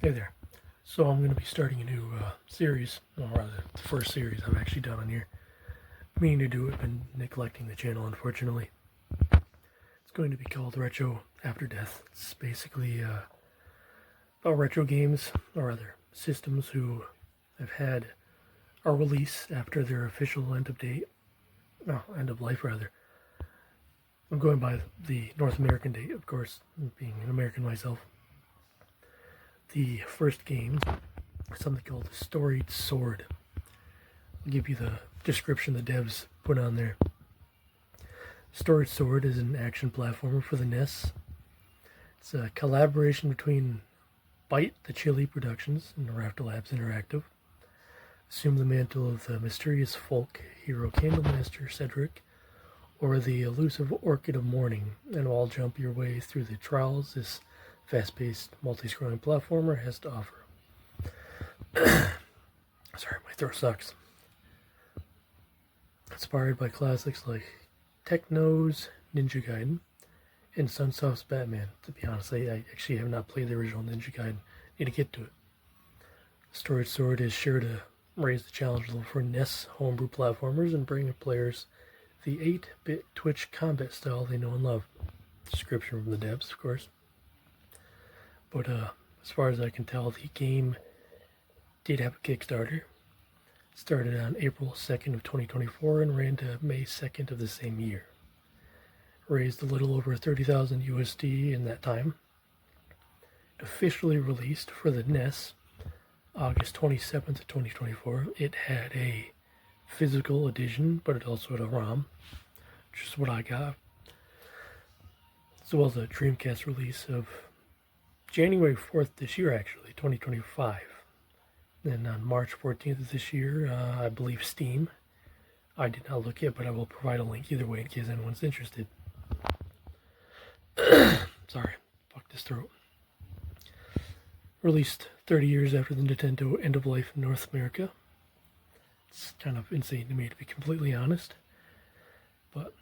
Hey there. So I'm going to be starting a new series, or rather, the first series I've actually done on here. Meaning to do it, been neglecting the channel, unfortunately. It's going to be called Retro After Death. It's basically about retro games, or rather, systems who have had a release after their official end of life rather. I'm going by the North American date, of course, being an American myself. The first game is something called Storied Sword. I'll give you the description the devs put on there. Storied Sword is an action platformer for the NES. It's a collaboration between Bite the Chili Productions and Rafter Labs Interactive. Assume the mantle of the mysterious folk hero Candlemaster Cedric, or the elusive Orchid of Morning, and all jump your way through the trials this fast-paced, multi-scrolling platformer has to offer. Sorry, my throat sucks. Inspired by classics like Techno's Ninja Gaiden and Sunsoft's Batman. To be honest, I actually have not played the original Ninja Gaiden. Need to get to it. Storied Sword is sure to raise the challenge level for NES homebrew platformers and bring players the 8-bit Twitch combat style they know and love. Description from the devs, of course. But as far as I can tell, the game did have a Kickstarter. It started on April 2nd of 2024 and ran to May 2nd of the same year. Raised a little over 30,000 USD in that time. Officially released for the NES August 27th of 2024. It had a physical edition, but it also had a ROM, which is what I got. As well as a Dreamcast release of January 4th this year, actually, 2025. Then on March 14th of this year, I believe Steam. I did not look yet, but I will provide a link either way in case anyone's interested. Sorry, fuck this throat. Released 30 years after the Nintendo end of life in North America. It's kind of insane to me, to be completely honest. But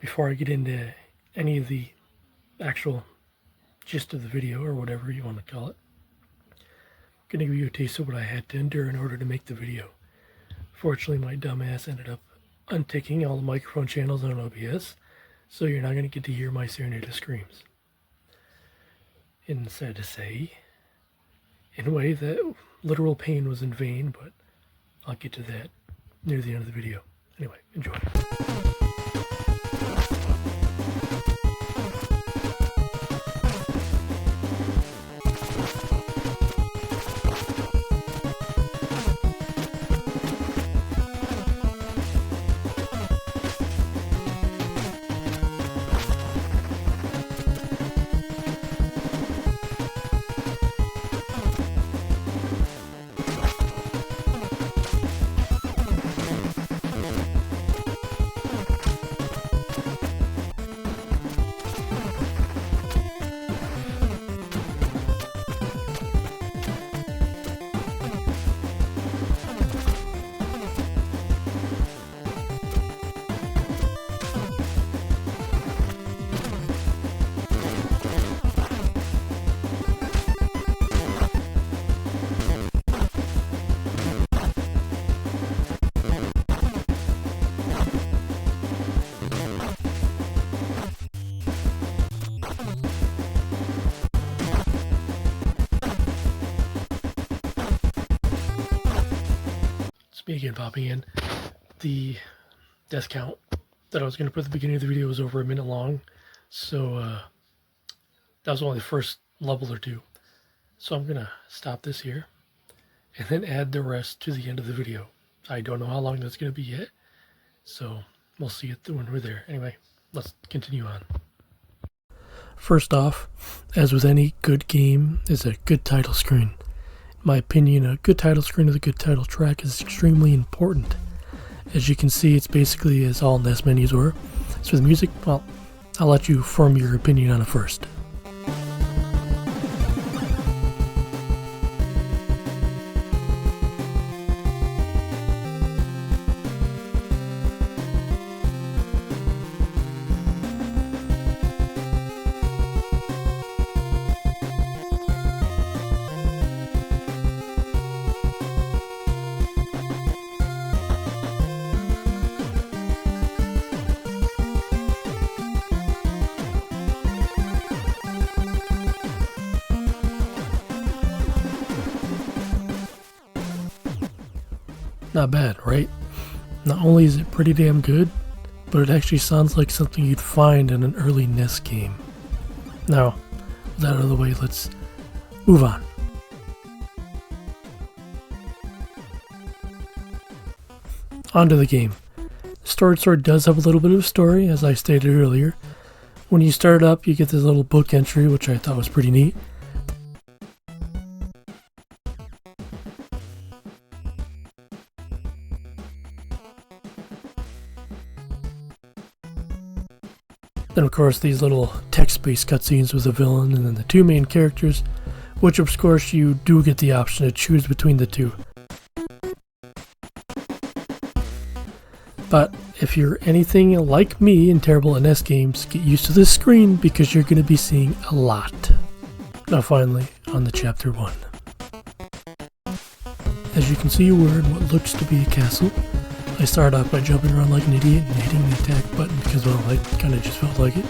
before I get into any of the actual gist of the video, or whatever you want to call it, I'm going to give you a taste of what I had to endure in order to make the video. Fortunately, my dumbass ended up unticking all the microphone channels on OBS, so you're not going to get to hear my serenade screams. And sad to say, in a way, that literal pain was in vain, but I'll get to that near the end of the video. Anyway, enjoy. Again, popping in, the death count that I was going to put at the beginning of the video was over a minute long, so that was only the first level or two. So I'm going to stop this here and then add the rest to the end of the video. I don't know how long that's going to be yet, so we'll see it when we're there. Anyway, let's continue on. First off, as with any good game, is a good title screen. In my opinion, a good title screen with a good title track is extremely important. As you can see, it's basically as all NES menus were. So the music, well, I'll let you form your opinion on it first. Not bad, right? Not only is it pretty damn good, but it actually sounds like something you'd find in an early NES game. Now, with that out of the way, let's move on. On to the game. Storied Sword does have a little bit of a story, as I stated earlier. When you start up, you get this little book entry, which I thought was pretty neat. Then of course these little text-based cutscenes with the villain and then the two main characters, which of course you do get the option to choose between the two. But if you're anything like me and terrible at NES games, get used to this screen because you're going to be seeing a lot. Now finally, on to Chapter 1. As you can see, we're in what looks to be a castle. I started off by jumping around like an idiot and hitting the attack button because, well, I kind of just felt like it.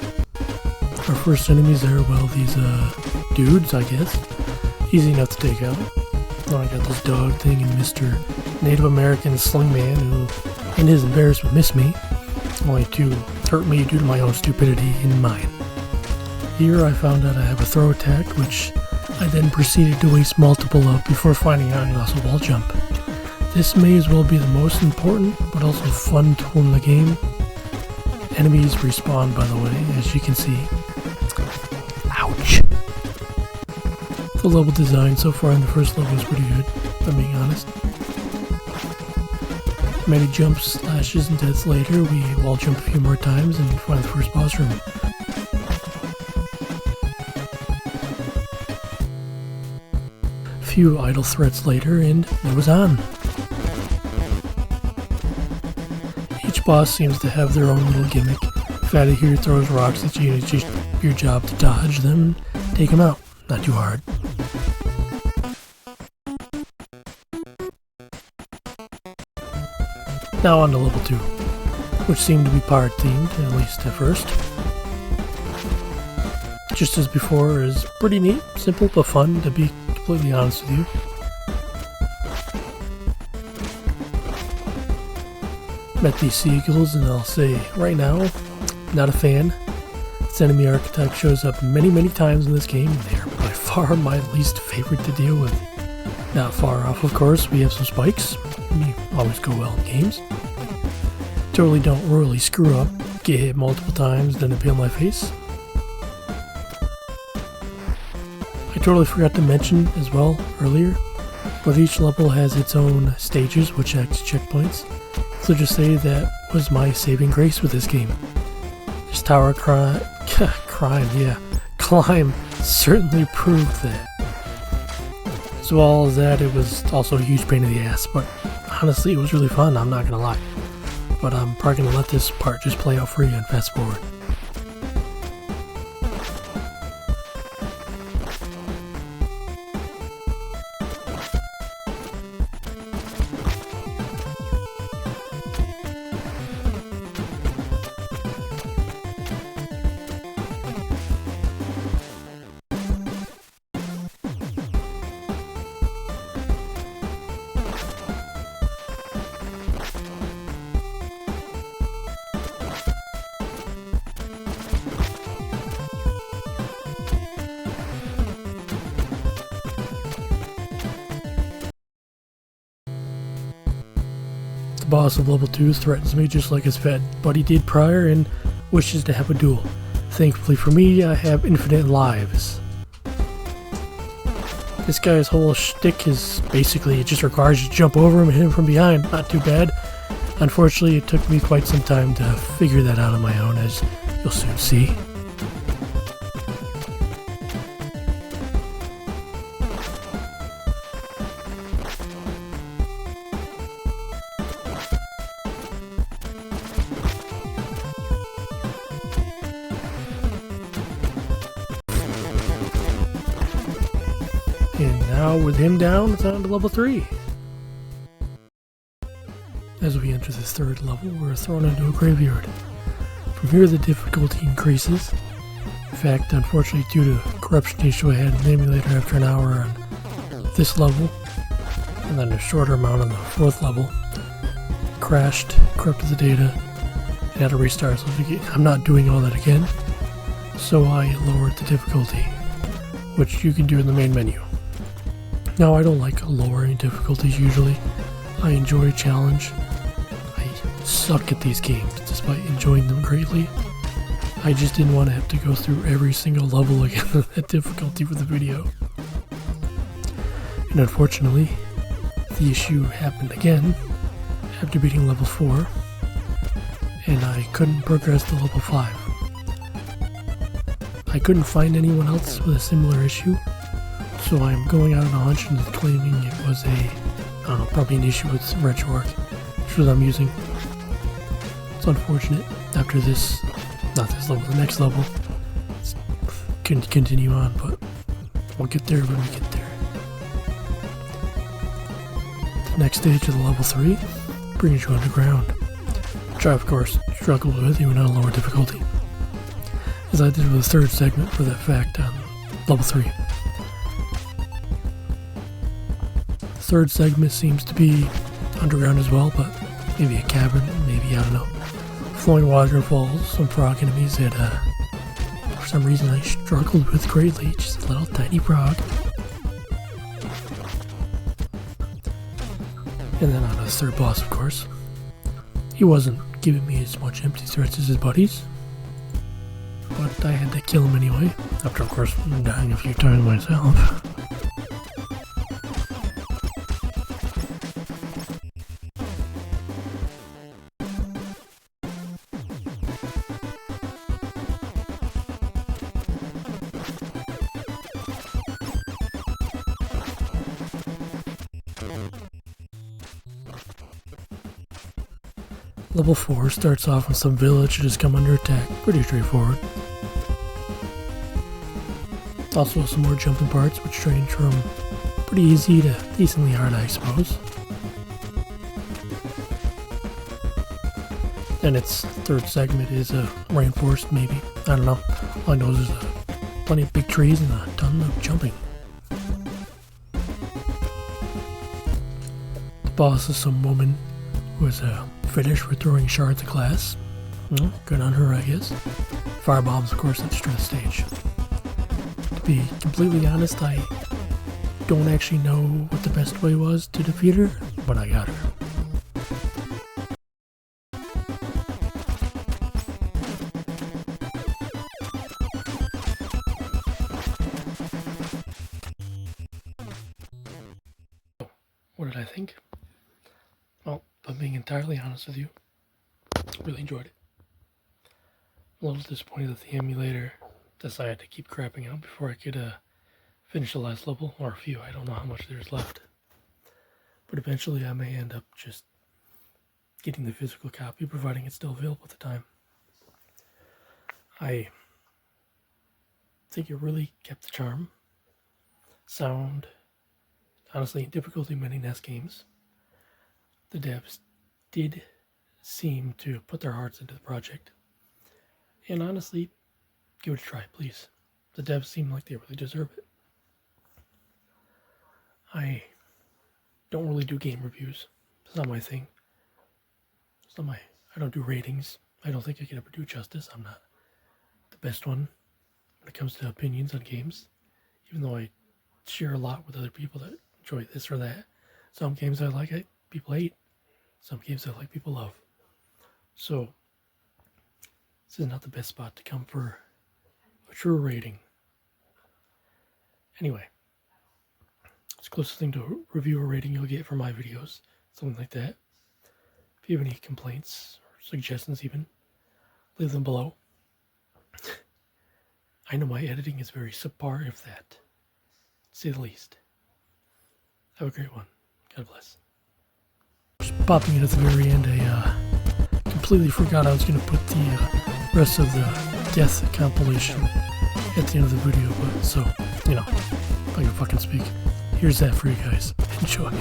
Our first enemies are, well, these dudes, I guess. Easy enough to take out. Then I got this dog thing and Mr. Native American Slingman, who, in his embarrassment, missed me, only to hurt me due to my own stupidity in mine. Here I found out I have a throw attack, which I then proceeded to waste multiple of before finding out I can also wall jump. This may as well be the most important, but also fun tool in the game. Enemies respawn, by the way, as you can see. Ouch! The level design so far in the first level is pretty good, if I'm being honest. Many jumps, slashes, and deaths later, we wall jump a few more times and find the first boss room. Few idle threats later, and it was on. Each boss seems to have their own little gimmick. Fatty here throws rocks at you, and it's just your job to dodge them and take them out. Not too hard. Now on to level 2, which seemed to be pirate themed, at least at first. Just as before, is pretty neat, simple but fun, to be completely honest with you. Met these seagulls, and I'll say right now, not a fan. This enemy archetype shows up many times in this game, and they are by far my least favorite to deal with. Not far off, of course, we have some spikes. You always go well in games. Totally don't royally screw up, get hit multiple times, then appeal my face. I totally forgot to mention as well earlier, but each level has its own stages which act as checkpoints. So just say that was my saving grace with this game. This tower climb certainly proved that. As well as that, it was also a huge pain in the ass, but honestly it was really fun, I'm not gonna lie. But I'm probably gonna let this part just play out for you and fast forward. The boss of level 2 threatens me just like his fat buddy did prior and wishes to have a duel. Thankfully for me, I have infinite lives. This guy's whole shtick is basically it just requires you to jump over him and hit him from behind. Not too bad. Unfortunately, it took me quite some time to figure that out on my own, as you'll soon see. And now with him down, it's on to level 3. As we enter this third level, we're thrown into a graveyard. From here the difficulty increases. In fact, unfortunately due to a corruption issue I had in the emulator after an hour on this level, and then a shorter amount on the 4th level. Crashed, corrupted the data, and had to restart. So I'm not doing all that again. So I lowered the difficulty, which you can do in the main menu. Now I don't like lowering difficulties usually. I enjoy a challenge. I suck at these games despite enjoying them greatly. I just didn't want to have to go through every single level again with that difficulty for the video. And unfortunately, the issue happened again after beating level 4, and I couldn't progress to level 5. I couldn't find anyone else with a similar issue, so I'm going out on a hunch and claiming it was probably an issue with some RetroArch, which is what I'm using. It's unfortunate. After this, not this level, the next level, can continue on, but we'll get there when we get there. The next stage of the level 3 brings you underground, which I of course struggled with even on a lower difficulty, as I did with the 3rd segment for that fact on level 3. The 3rd segment seems to be underground as well, but maybe a cavern, maybe, I don't know. Flowing waterfalls, some frog enemies that for some reason I struggled with greatly, just a little tiny frog. And then on the 3rd boss, of course. He wasn't giving me as much empty threats as his buddies, but I had to kill him anyway, after of course dying a few times myself. Level 4 starts off with some village that has come under attack. Pretty straightforward. Also some more jumping parts, which range from pretty easy to decently hard, I suppose. And its 3rd segment is a rainforest, maybe. I don't know. All I know is there's plenty of big trees and a ton of jumping. The boss is some woman who is a fetish for throwing shards of glass. Well, good on her, I guess. Firebombs, of course, extra the stage. To be completely honest, I don't actually know what the best way was to defeat her, but I got her. What did I think? Well, if I'm being entirely honest with you, really enjoyed it. A little disappointed that the emulator decided to keep crapping out before I could finish the last level, or a few. I don't know how much there's left. But eventually I may end up just getting the physical copy, providing it's still available at the time. I think it really kept the charm. Sound, honestly, difficulty in many NES games. The devs did seem to put their hearts into the project. And honestly, give it a try, please. The devs seem like they really deserve it. I don't really do game reviews. It's not my thing. I don't do ratings. I don't think I can ever do justice. I'm not the best one when it comes to opinions on games. Even though I share a lot with other people that enjoy this or that. Some games I like, people hate. Some games I like, people love. So, this is not the best spot to come for a true rating. Anyway, it's the closest thing to a review or rating you'll get from my videos. Something like that. If you have any complaints or suggestions even, leave them below. I know my editing is very subpar, if that, to say the least. Have a great one. God bless. Just popping in at the very end, I completely forgot I was going to put the rest of the death compilation at the end of the video, but so, you know, if I can fucking speak, here's that for you guys. Enjoy.